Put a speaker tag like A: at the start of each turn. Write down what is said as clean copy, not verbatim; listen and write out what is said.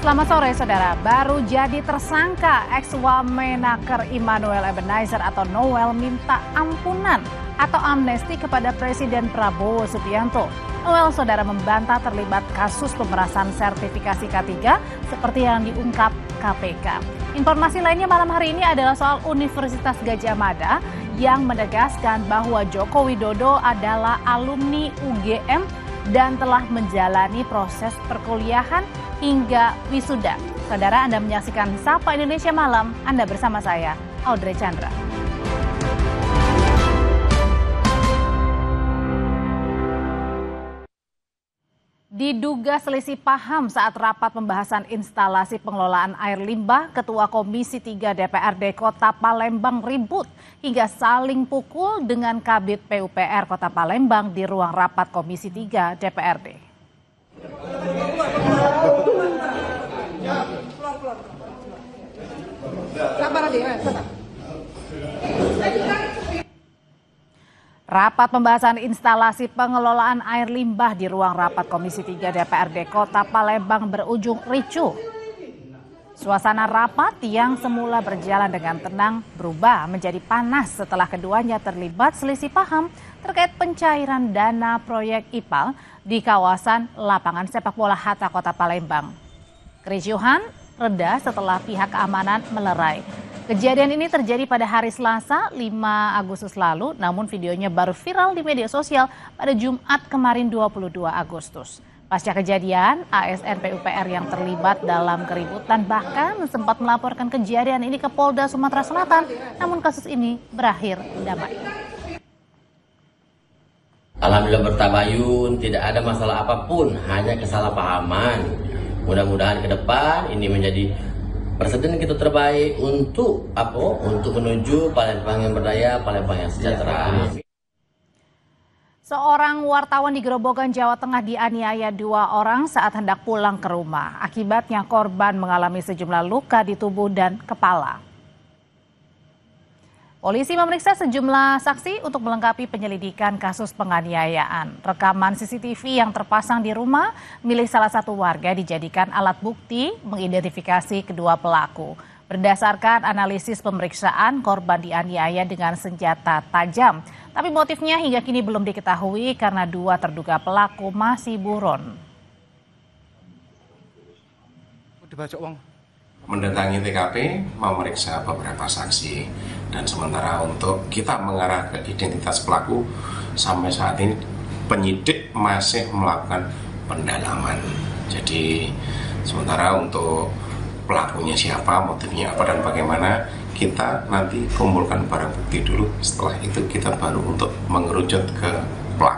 A: Selamat sore saudara, baru jadi tersangka ex-Wamenaker Immanuel Ebenezer atau Noel minta ampunan atau amnesti kepada Presiden Prabowo Subianto. Noel saudara membantah terlibat kasus pemerasan sertifikasi K3 seperti yang diungkap KPK. Informasi lainnya malam hari ini adalah soal Universitas Gadjah Mada yang menegaskan bahwa Joko Widodo adalah alumni UGM dan telah menjalani proses perkuliahan hingga wisuda. Saudara, Anda menyaksikan Sapa Indonesia Malam. Anda bersama saya, Audrey Chandra. Diduga selisih paham saat rapat pembahasan instalasi pengelolaan air limbah, Ketua Komisi 3 DPRD Kota Palembang ribut hingga saling pukul dengan Kabid PUPR Kota Palembang di ruang rapat Komisi 3 DPRD. Rapat pembahasan instalasi pengelolaan air limbah di ruang rapat Komisi 3 DPRD Kota Palembang berujung ricuh. Suasana rapat yang semula berjalan dengan tenang berubah menjadi panas setelah keduanya terlibat selisih paham terkait pencairan dana proyek IPAL di kawasan lapangan sepak bola Hatta Kota Palembang. Kericuhan reda setelah pihak keamanan melerai. Kejadian ini terjadi pada hari Selasa 5 Agustus lalu, namun videonya baru viral di media sosial pada Jumat kemarin 22 Agustus. Pasca kejadian, ASN PUPR yang terlibat dalam keributan bahkan sempat melaporkan kejadian ini ke Polda Sumatera Selatan, namun kasus ini berakhir damai.
B: Alhamdulillah bertabayun, tidak ada masalah apapun, hanya kesalahpahaman. Mudah-mudahan ke depan ini menjadi presiden kita terbaik untuk menuju Palembang yang berdaya, Palembang yang sejahtera.
A: Seorang wartawan di Grobogan, Jawa Tengah dianiaya 2 orang saat hendak pulang ke rumah. Akibatnya korban mengalami sejumlah luka di tubuh dan kepala. Polisi memeriksa sejumlah saksi untuk melengkapi penyelidikan kasus penganiayaan. Rekaman CCTV yang terpasang di rumah milik salah satu warga dijadikan alat bukti mengidentifikasi kedua pelaku. Berdasarkan analisis pemeriksaan, korban dianiaya dengan senjata tajam. Tapi motifnya hingga kini belum diketahui karena 2 terduga pelaku masih buron.
C: Mendatangi TKP, memeriksa beberapa saksi, dan sementara untuk kita mengarah ke identitas pelaku, sampai saat ini penyidik masih melakukan pendalaman. Jadi sementara untuk pelakunya siapa, motifnya apa dan bagaimana, kita nanti kumpulkan barang bukti dulu. Setelah itu kita baru untuk mengerucut ke pelaku.